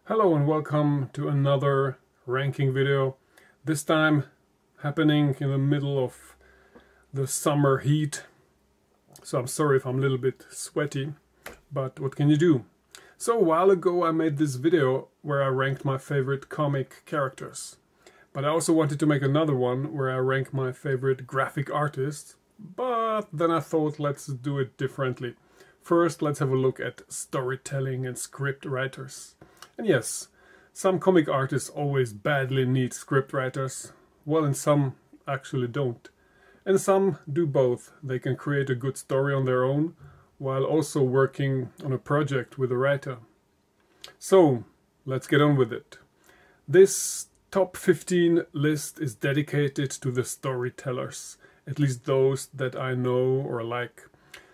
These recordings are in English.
Hello and welcome to another ranking video. This time happening in the middle of the summer heat. So I'm sorry if I'm a little bit sweaty, but what can you do? So a while ago I made this video where I ranked my favorite comic characters. But I also wanted to make another one where I rank my favorite graphic artists. But then I thought, let's do it differently. First, let's have a look at storytelling and script writers. And yes, some comic artists always badly need script writers, well, and some actually don't. And some do both. They can create a good story on their own, while also working on a project with a writer. So, let's get on with it. This top 15 list is dedicated to the storytellers, at least those that I know or like.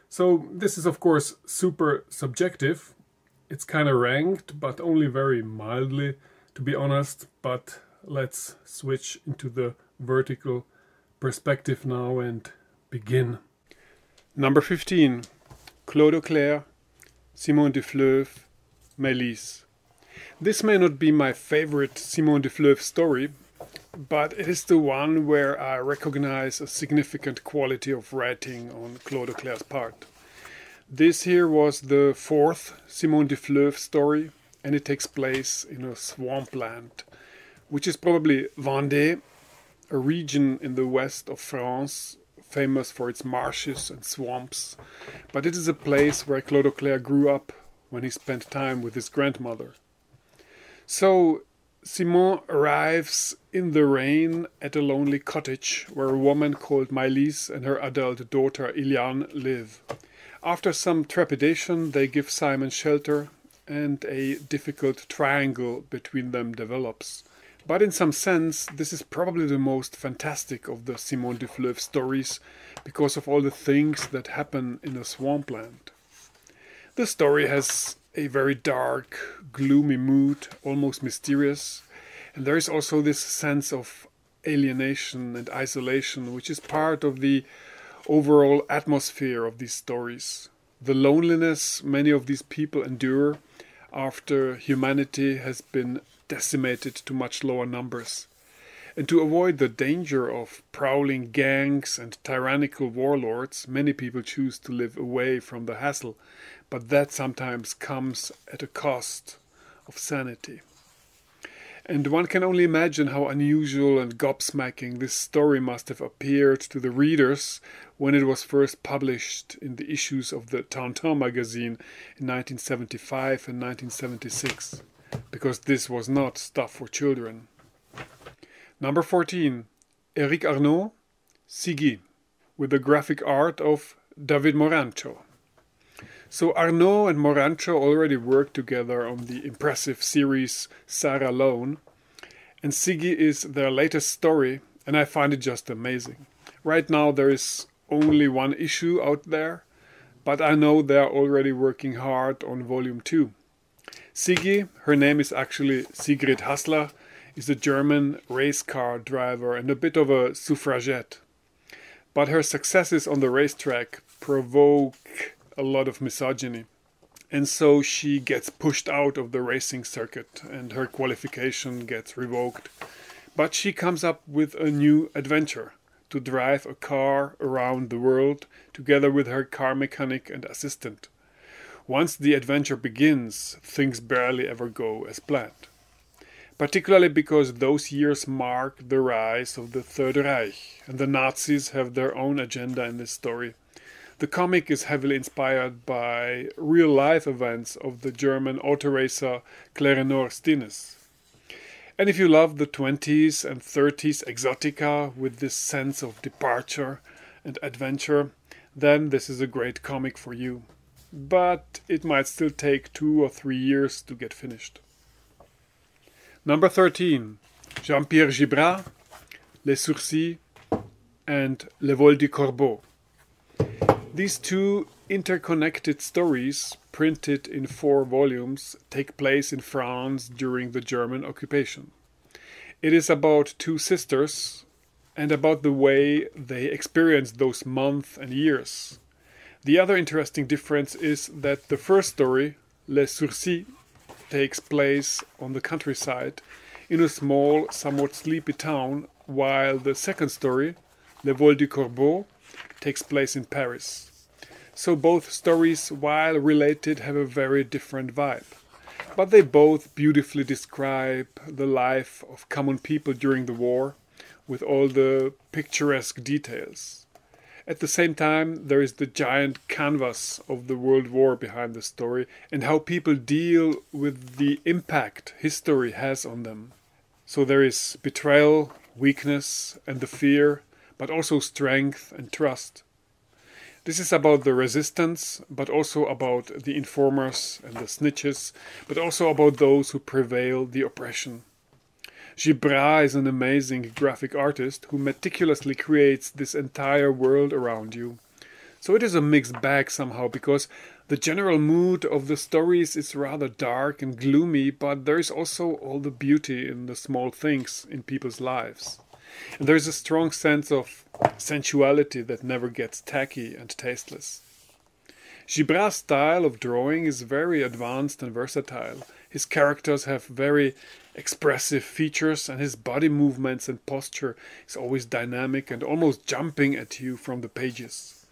So, this is of course super subjective. It's kind of ranked, but only very mildly, to be honest. But let's switch into the vertical perspective now and begin. Number 15. Claude Auclair, Simone de Fleuve, Mélis. This may not be my favorite Simone de Fleuve story, but it is the one where I recognize a significant quality of writing on Claude Auclair's part. This here was the fourth Simone de Fleuve story, and it takes place in a swampland, which is probably Vendée, a region in the west of France, famous for its marshes and swamps. But it is a place where Claude Auclair grew up when he spent time with his grandmother. So Simon arrives in the rain at a lonely cottage where a woman called Mélis and her adult daughter Iliane live. After some trepidation, they give Simon shelter, and a difficult triangle between them develops. But in some sense, this is probably the most fantastic of the Simone de Fleuve stories, because of all the things that happen in a swampland. The story has a very dark, gloomy mood, almost mysterious, and there is also this sense of alienation and isolation, which is part of the overall atmosphere of these stories. The loneliness many of these people endure after humanity has been decimated to much lower numbers. And to avoid the danger of prowling gangs and tyrannical warlords, many people choose to live away from the hassle, but that sometimes comes at a cost of sanity. And one can only imagine how unusual and gobsmacking this story must have appeared to the readers when it was first published in the issues of the Tintin magazine in 1975 and 1976, because this was not stuff for children. Number 14. Éric Arnaud, Siggy, with the graphic art of David Morancho. So Arnaud and Morancho already worked together on the impressive series Sarah Lone, and Siggy is their latest story, and I find it just amazing. Right now there is only one issue out there, but I know they are already working hard on volume 2. Siggy, her name is actually Sigrid Hassler, is a German race car driver and a bit of a suffragette. But her successes on the racetrack provoke a lot of misogyny, and so she gets pushed out of the racing circuit and her qualification gets revoked. But she comes up with a new adventure: to drive a car around the world together with her car mechanic and assistant. Once the adventure begins, things barely ever go as planned. Particularly because those years mark the rise of the Third Reich, and the Nazis have their own agenda in this story. The comic is heavily inspired by real-life events of the German autoracer Clairenor Stines. And if you love the 20s and 30s exotica with this sense of departure and adventure, then this is a great comic for you. But it might still take 2 or 3 years to get finished. Number 13. Jean-Pierre Gibrat, Les Sourcils, and Le Vol du Corbeau. These two interconnected stories, printed in 4 volumes, take place in France during the German occupation. It is about 2 sisters and about the way they experienced those months and years. The other interesting difference is that the first story, Les Sourcils, takes place on the countryside in a small, somewhat sleepy town, while the second story, Le Vol du Corbeau, takes place in Paris. So both stories, while related, have a very different vibe. But they both beautifully describe the life of common people during the war, with all the picturesque details. At the same time, there is the giant canvas of the World War behind the story and how people deal with the impact history has on them. So there is betrayal, weakness, and the fear, but also strength and trust. This is about the resistance, but also about the informers and the snitches, but also about those who prevail the oppression. Gibrat is an amazing graphic artist who meticulously creates this entire world around you. So it is a mixed bag somehow, because the general mood of the stories is rather dark and gloomy, but there is also all the beauty in the small things in people's lives. And there is a strong sense of sensuality that never gets tacky and tasteless. Gibrat's style of drawing is very advanced and versatile. His characters have very expressive features, and his body movements and posture is always dynamic and almost jumping at you from the pages.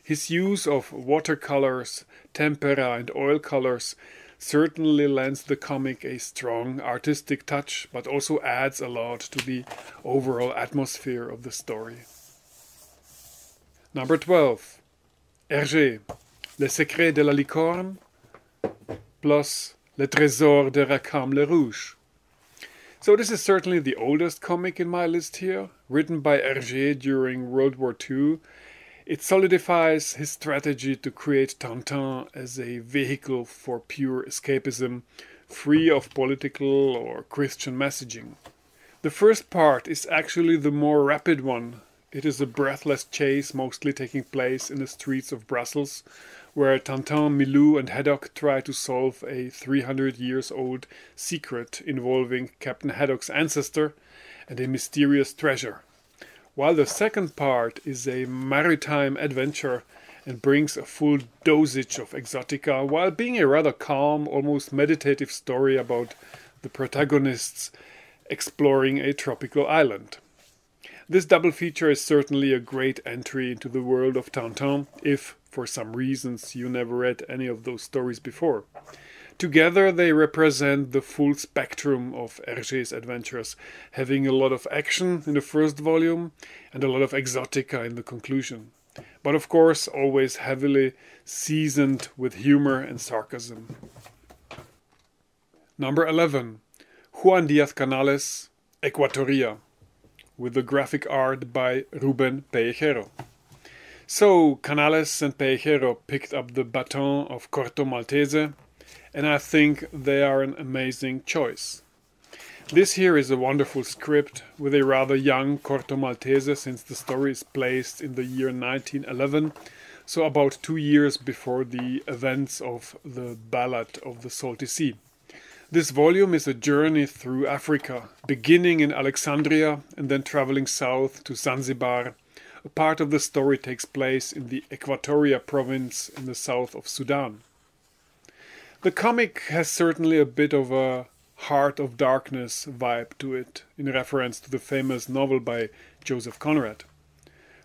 His use of watercolors, tempera and oil colors certainly lends the comic a strong artistic touch, but also adds a lot to the overall atmosphere of the story. Number 12. Hergé, Le Secret de la Licorne plus Le Trésor de Rackham le Rouge. So this is certainly the oldest comic in my list here, written by Hergé during World War II. It solidifies his strategy to create Tintin as a vehicle for pure escapism, free of political or Christian messaging. The first part is actually the more rapid one. It is a breathless chase mostly taking place in the streets of Brussels, where Tintin, Milou and Haddock try to solve a 300 years old secret involving Captain Haddock's ancestor and a mysterious treasure. While the second part is a maritime adventure and brings a full dosage of exotica, while being a rather calm, almost meditative story about the protagonists exploring a tropical island. This double feature is certainly a great entry into the world of Tintin, if, for some reasons, you never read any of those stories before. Together they represent the full spectrum of Hergé's adventures, having a lot of action in the first volume and a lot of exotica in the conclusion. But of course, always heavily seasoned with humor and sarcasm. Number 11. Juan Díaz Canales, Equatoria, with the graphic art by Rubén Pellejero. So, Canales and Pellejero picked up the baton of Corto Maltese, and I think they are an amazing choice. This here is a wonderful script with a rather young Corto Maltese, since the story is placed in the year 1911, so about 2 years before the events of the Ballad of the Salty Sea. This volume is a journey through Africa, beginning in Alexandria and then traveling south to Zanzibar. A part of the story takes place in the Equatoria province in the south of Sudan. The comic has certainly a bit of a Heart of Darkness vibe to it, in reference to the famous novel by Joseph Conrad.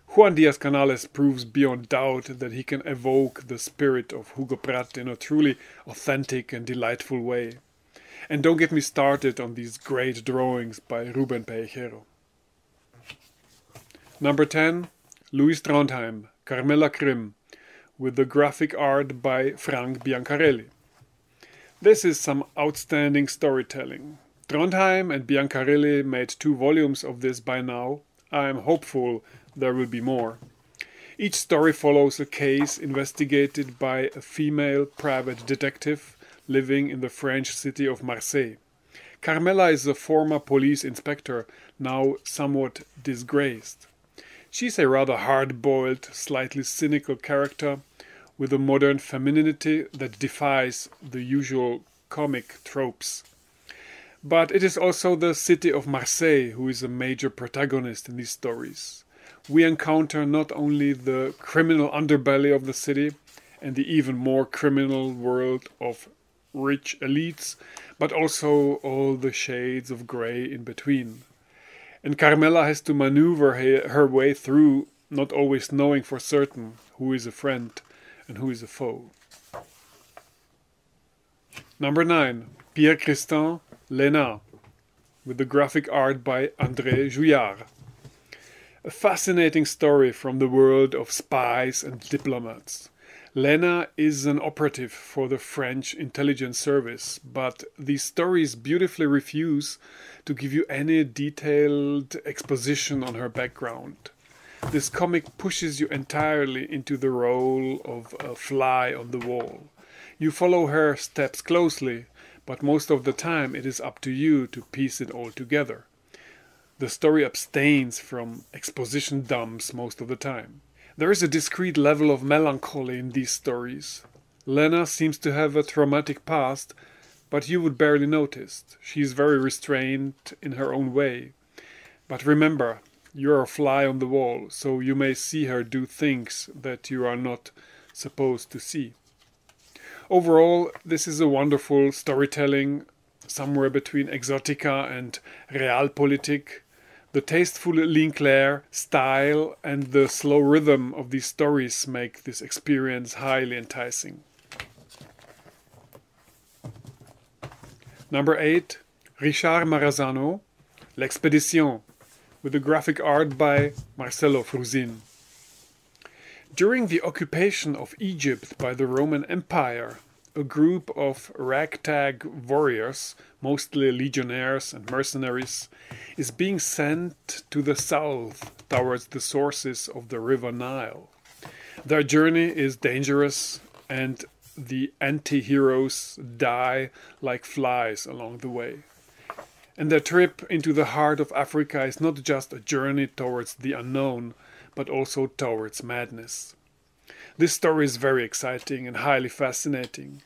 Juan Díaz Canales proves beyond doubt that he can evoke the spirit of Hugo Pratt in a truly authentic and delightful way. And don't get me started on these great drawings by Rubén Pellejero. Number 10. Louis Trondheim, Carmela Krim, with the graphic art by Frank Biancarelli. This is some outstanding storytelling. Trondheim and Biancarelli made 2 volumes of this by now. I am hopeful there will be more. Each story follows a case investigated by a female private detective living in the French city of Marseille. Carmela is a former police inspector, now somewhat disgraced. She's a rather hard-boiled, slightly cynical character with a modern femininity that defies the usual comic tropes. But it is also the city of Marseille who is a major protagonist in these stories. We encounter not only the criminal underbelly of the city and the even more criminal world of rich elites, but also all the shades of grey in between. And Carmela has to maneuver her way through, not always knowing for certain who is a friend and who is a foe. Number 9. Pierre Christin, Lena, with the graphic art by André Jouillard. A fascinating story from the world of spies and diplomats. Lena is an operative for the French intelligence service, but these stories beautifully refuse to give you any detailed exposition on her background. This comic pushes you entirely into the role of a fly on the wall. You follow her steps closely, but most of the time it is up to you to piece it all together. The story abstains from exposition dumps most of the time. There is a discrete level of melancholy in these stories. Lena seems to have a traumatic past, but you would barely notice. She is very restrained in her own way. But remember, you are a fly on the wall, so you may see her do things that you are not supposed to see. Overall, this is a wonderful storytelling, somewhere between exotica and realpolitik. The tasteful Auclair style and the slow rhythm of these stories make this experience highly enticing. Number 8. Richard Marazano, L'Expédition, with the graphic art by Marcelo Frusin. During the occupation of Egypt by the Roman Empire, a group of ragtag warriors, mostly legionnaires and mercenaries, is being sent to the south towards the sources of the river Nile. Their journey is dangerous, and the anti-heroes die like flies along the way. And their trip into the heart of Africa is not just a journey towards the unknown, but also towards madness. This story is very exciting and highly fascinating.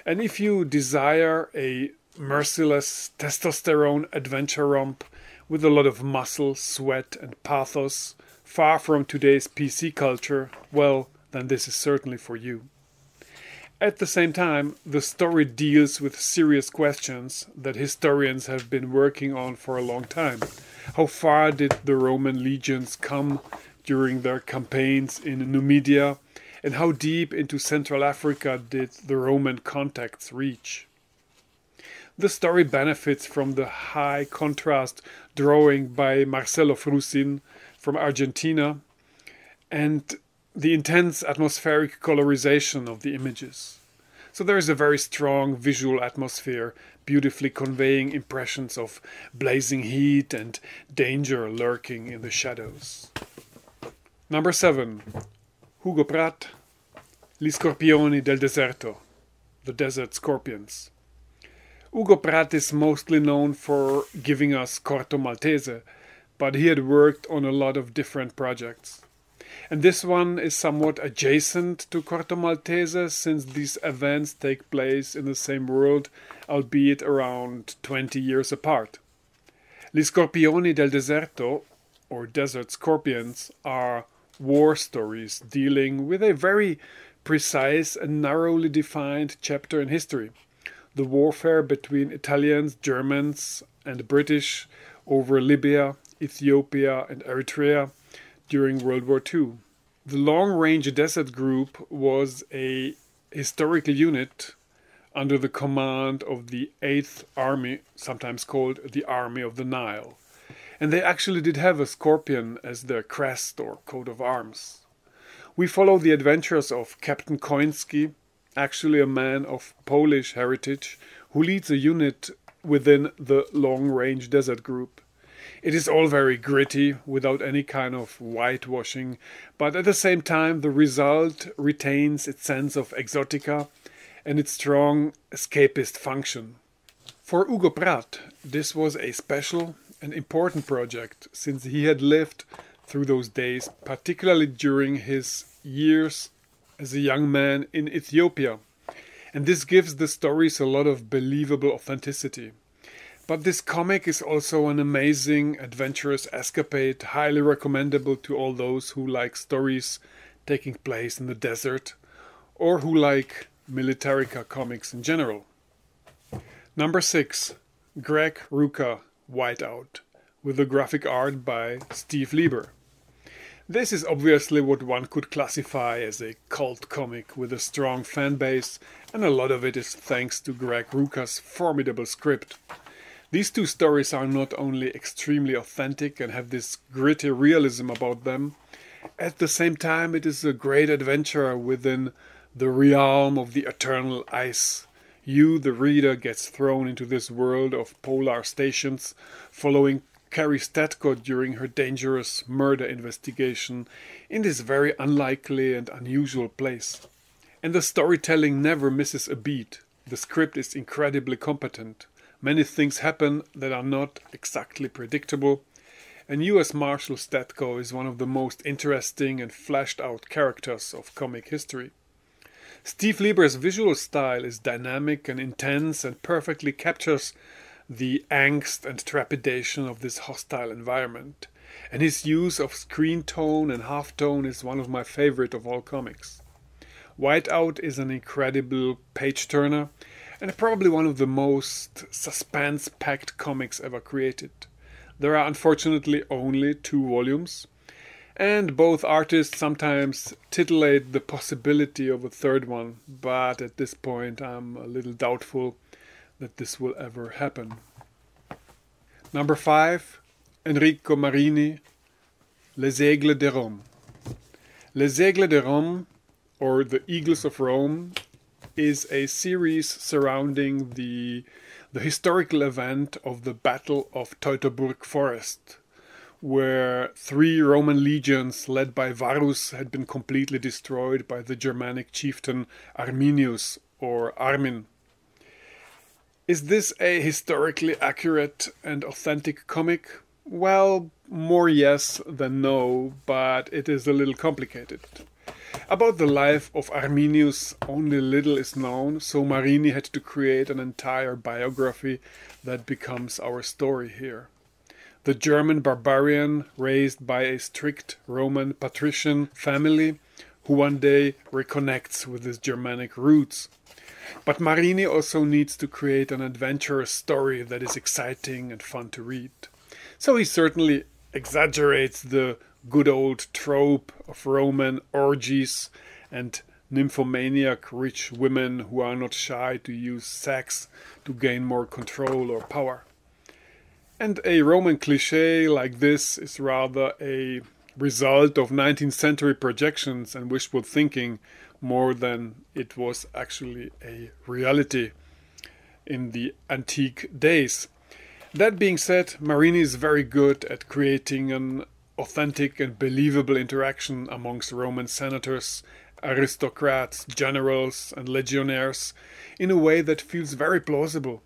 And if you desire a merciless testosterone adventure romp with a lot of muscle, sweat and pathos, far from today's PC culture, well, then this is certainly for you. At the same time, the story deals with serious questions that historians have been working on for a long time. How far did the Roman legions come during their campaigns in Numidia? And how deep into Central Africa did the Roman contacts reach? The story benefits from the high contrast drawing by Marcelo Frusin from Argentina and the intense atmospheric colorization of the images. So there is a very strong visual atmosphere, beautifully conveying impressions of blazing heat and danger lurking in the shadows. Number 7. Hugo Pratt, Gli Scorpioni del Deserto, the Desert Scorpions. Hugo Pratt is mostly known for giving us Corto Maltese, but he had worked on a lot of different projects. And this one is somewhat adjacent to Corto Maltese, since these events take place in the same world, albeit around 20 years apart. Gli Scorpioni del Deserto, or Desert Scorpions, are war stories dealing with a very precise and narrowly defined chapter in history. The warfare between Italians, Germans and British over Libya, Ethiopia and Eritrea during World War II. The Long Range Desert Group was a historical unit under the command of the 8th Army, sometimes called the Army of the Nile. And they actually did have a scorpion as their crest or coat of arms. We follow the adventures of Captain Koński, actually a man of Polish heritage, who leads a unit within the Long Range Desert Group. It is all very gritty, without any kind of whitewashing, but at the same time the result retains its sense of exotica and its strong escapist function. For Hugo Pratt, this was a special and important project, since he had lived through those days, particularly during his years as a young man in Ethiopia. And this gives the stories a lot of believable authenticity. But this comic is also an amazing, adventurous escapade, highly recommendable to all those who like stories taking place in the desert, or who like Militarica comics in general. Number 6. Greg Rucka, Whiteout, with the graphic art by Steve Lieber. This is obviously what one could classify as a cult comic with a strong fan base, and a lot of it is thanks to Greg Rucka's formidable script. These two stories are not only extremely authentic and have this gritty realism about them, at the same time it is a great adventure within the realm of the eternal ice. You, the reader, gets thrown into this world of polar stations, following Carrie Statcott during her dangerous murder investigation in this very unlikely and unusual place. And the storytelling never misses a beat. The script is incredibly competent. Many things happen that are not exactly predictable, and U.S. Marshal Statko is one of the most interesting and fleshed out characters of comic history. Steve Lieber's visual style is dynamic and intense and perfectly captures the angst and trepidation of this hostile environment, and his use of screen tone and halftone is one of my favorite of all comics. Whiteout is an incredible page-turner and probably one of the most suspense-packed comics ever created. There are unfortunately only 2 volumes, and both artists sometimes titillate the possibility of a third one, but at this point I'm a little doubtful that this will ever happen. Number 5. Enrico Marini, Les Aigles de Rome. Les Aigles de Rome, or The Eagles of Rome, is a series surrounding the historical event of the Battle of Teutoburg Forest, where 3 Roman legions led by Varus had been completely destroyed by the Germanic chieftain Arminius, or Armin. Is this a historically accurate and authentic comic? Well, more yes than no, but it is a little complicated. About the life of Arminius only little is known, so Marini had to create an entire biography that becomes our story here. The German barbarian, raised by a strict Roman patrician family, who one day reconnects with his Germanic roots. But Marini also needs to create an adventurous story that is exciting and fun to read. So he certainly exaggerates the good old trope of Roman orgies and nymphomaniac rich women who are not shy to use sex to gain more control or power. And a Roman cliché like this is rather a result of 19th century projections and wishful thinking more than it was actually a reality in the antique days. That being said, Marini is very good at creating an authentic and believable interaction amongst Roman senators, aristocrats, generals and legionnaires in a way that feels very plausible.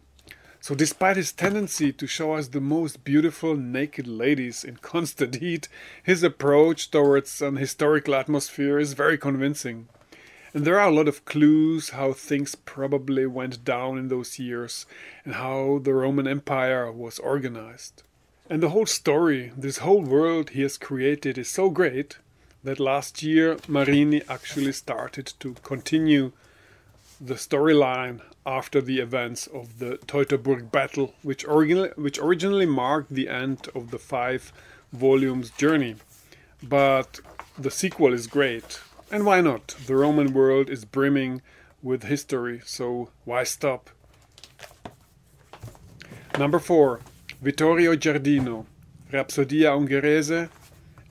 So despite his tendency to show us the most beautiful naked ladies in constant heat, his approach towards an historical atmosphere is very convincing. And there are a lot of clues how things probably went down in those years and how the Roman Empire was organized. And the whole story, this whole world he has created is so great that last year Marini actually started to continue the storyline after the events of the Teutoburg battle, which originally marked the end of the 5 volumes journey. But the sequel is great. And why not? The Roman world is brimming with history, so why stop? Number 4. Vittorio Giardino, Rapsodia Ungherese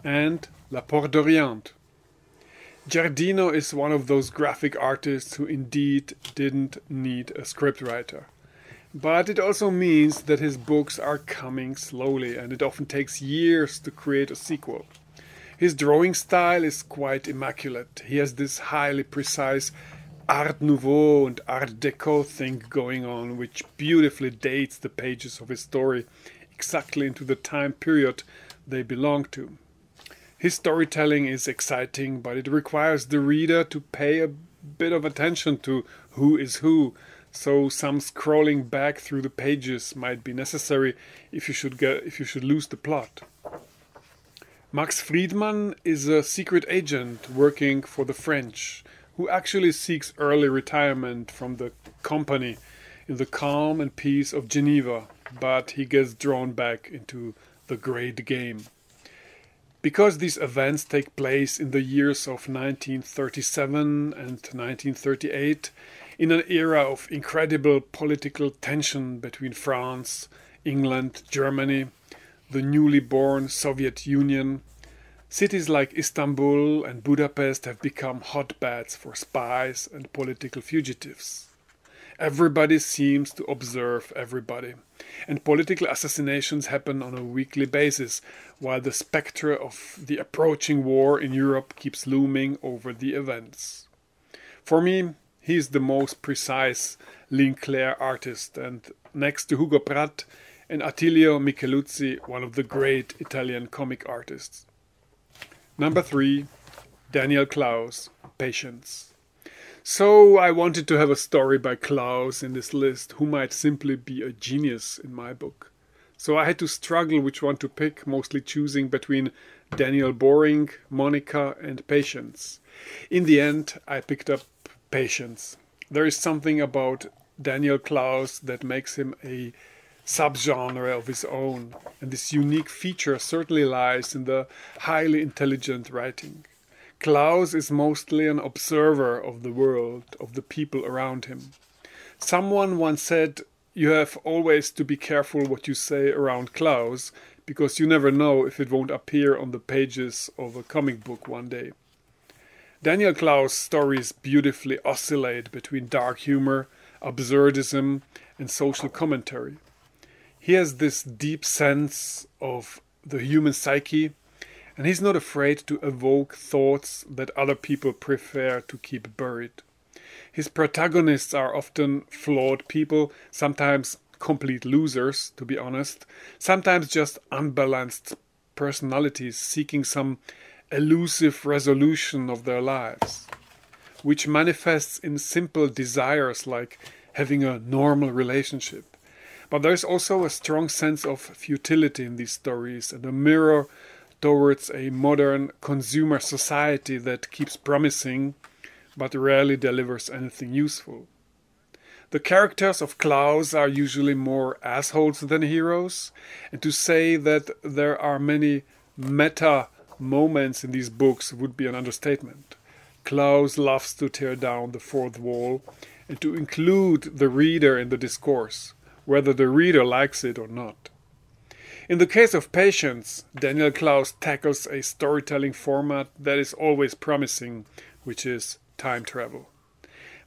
and La Porte d'Orient. Giardino is one of those graphic artists who indeed didn't need a scriptwriter. But it also means that his books are coming slowly and it often takes years to create a sequel. His drawing style is quite immaculate. He has this highly precise Art Nouveau and Art Deco thing going on, which beautifully dates the pages of his story exactly into the time period they belong to. His storytelling is exciting, but it requires the reader to pay a bit of attention to who is who, so some scrolling back through the pages might be necessary if you should lose the plot. Max Friedmann is a secret agent working for the French, who actually seeks early retirement from the company in the calm and peace of Geneva, but he gets drawn back into the great game. Because these events take place in the years of 1937 and 1938, in an era of incredible political tension between France, England, Germany, the newly born Soviet Union, cities like Istanbul and Budapest have become hotbeds for spies and political fugitives. Everybody seems to observe everybody, and political assassinations happen on a weekly basis, while the spectre of the approaching war in Europe keeps looming over the events. For me, he is the most precise Auclair artist, and next to Hugo Pratt and Attilio Micheluzzi, one of the great Italian comic artists. Number 3, Daniel Klaus, Patience. So I wanted to have a story by Klaus in this list, who might simply be a genius in my book. So I had to struggle which one to pick, mostly choosing between Daniel Boring, Monica and Patience. In the end, I picked up Patience. There is something about Daniel Klaus that makes him a subgenre of his own, and this unique feature certainly lies in the highly intelligent writing. Klaus is mostly an observer of the world, of the people around him. Someone once said, "You have always to be careful what you say around Klaus, because you never know if it won't appear on the pages of a comic book one day." Daniel Klaus' stories beautifully oscillate between dark humor, absurdism, and social commentary. He has this deep sense of the human psyche, and he's not afraid to evoke thoughts that other people prefer to keep buried. His protagonists are often flawed people, sometimes complete losers, to be honest, sometimes just unbalanced personalities seeking some elusive resolution of their lives, which manifests in simple desires like having a normal relationship. But there's also a strong sense of futility in these stories and a mirror towards a modern consumer society that keeps promising but rarely delivers anything useful. The characters of Klaus are usually more assholes than heroes, and to say that there are many meta moments in these books would be an understatement. Klaus loves to tear down the fourth wall and to include the reader in the discourse, whether the reader likes it or not. In the case of Patience, Daniel Klaus tackles a storytelling format that is always promising, which is time travel.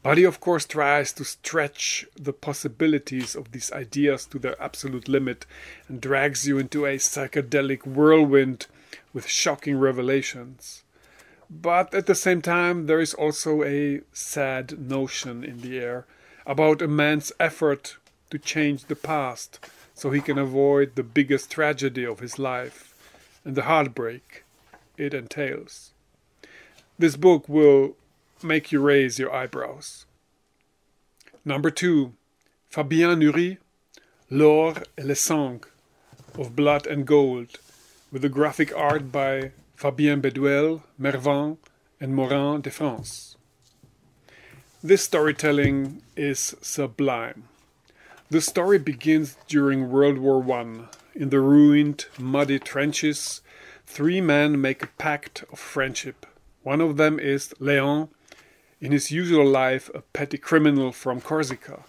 But he of course tries to stretch the possibilities of these ideas to their absolute limit and drags you into a psychedelic whirlwind with shocking revelations. But at the same time, there is also a sad notion in the air about a man's effort to change the past so he can avoid the biggest tragedy of his life and the heartbreak it entails. This book will make you raise your eyebrows. Number 2, Fabien Nury, L'or et le sang, of Blood and Gold, with the graphic art by Fabien Beduel, Mervan, and Morin de France. This storytelling is sublime. The story begins during World War I. In the ruined, muddy trenches, 3 men make a pact of friendship. One of them is Léon, in his usual life a petty criminal from Corsica.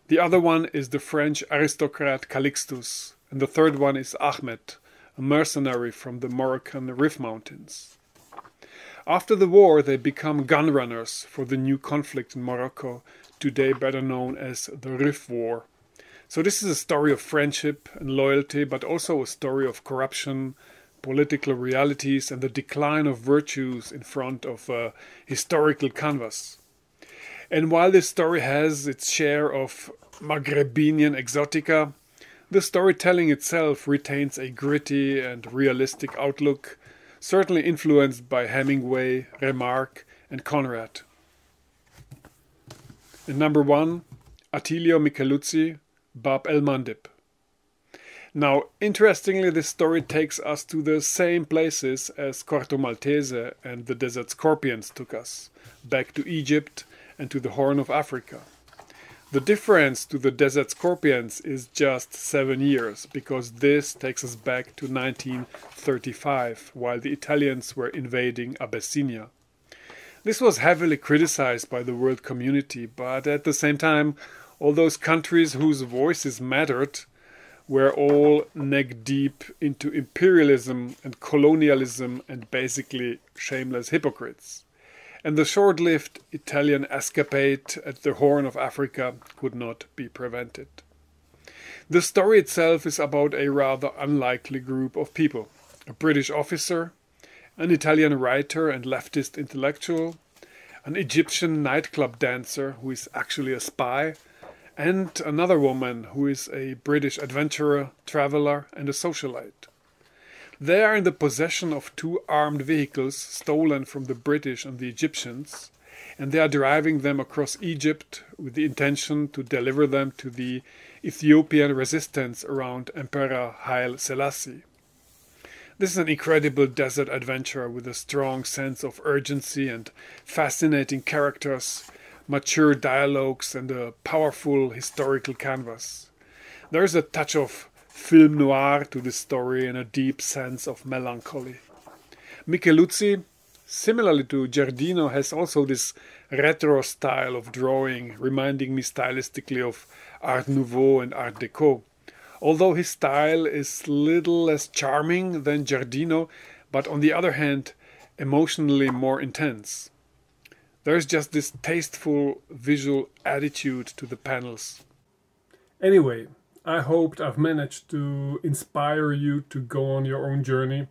The other one is the French aristocrat Calixtus, and the third one is Ahmed, a mercenary from the Moroccan Rif Mountains. After the war, they become gunrunners for the new conflict in Morocco, today better known as the Rif War. So this is a story of friendship and loyalty, but also a story of corruption, political realities, and the decline of virtues in front of a historical canvas. And while this story has its share of Maghrebinian exotica, the storytelling itself retains a gritty and realistic outlook, certainly influenced by Hemingway, Remarque, and Conrad. And number 1, Attilio Micheluzzi, Bab el Mandeb. Now, interestingly, this story takes us to the same places as Corto Maltese and the Desert Scorpions took us, back to Egypt and to the Horn of Africa. The difference to the Desert Scorpions is just 7 years, because this takes us back to 1935, while the Italians were invading Abyssinia. This was heavily criticized by the world community, but at the same time, all those countries whose voices mattered were all neck-deep into imperialism and colonialism and basically shameless hypocrites. And the short-lived Italian escapade at the Horn of Africa could not be prevented. The story itself is about a rather unlikely group of people. A British officer, an Italian writer and leftist intellectual, an Egyptian nightclub dancer who is actually a spy, and another woman who is a British adventurer, traveler and a socialite. They are in the possession of 2 armed vehicles stolen from the British and the Egyptians, and they are driving them across Egypt with the intention to deliver them to the Ethiopian resistance around Emperor Haile Selassie. This is an incredible desert adventure with a strong sense of urgency and fascinating characters, mature dialogues and a powerful historical canvas. There is a touch of film noir to this story and a deep sense of melancholy. Micheluzzi, similarly to Giardino, has also this retro style of drawing, reminding me stylistically of Art Nouveau and Art Deco. Although his style is little less charming than Giardino, but on the other hand, emotionally more intense. There's just this tasteful visual attitude to the panels. Anyway, I hoped I've managed to inspire you to go on your own journey,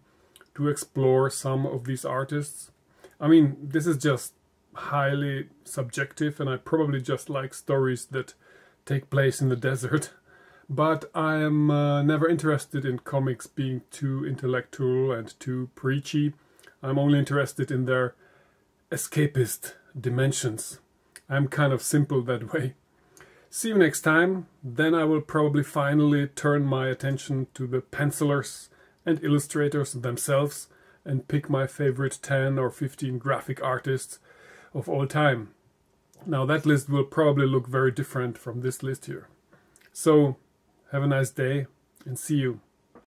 to explore some of these artists. I mean, this is just highly subjective and I probably just like stories that take place in the desert. But I am never interested in comics being too intellectual and too preachy. I'm only interested in their escapist dimensions. I'm kind of simple that way. See you next time. Then I will probably finally turn my attention to the pencilers and illustrators themselves and pick my favorite 10 or 15 graphic artists of all time. Now that list will probably look very different from this list here. So have a nice day and see you.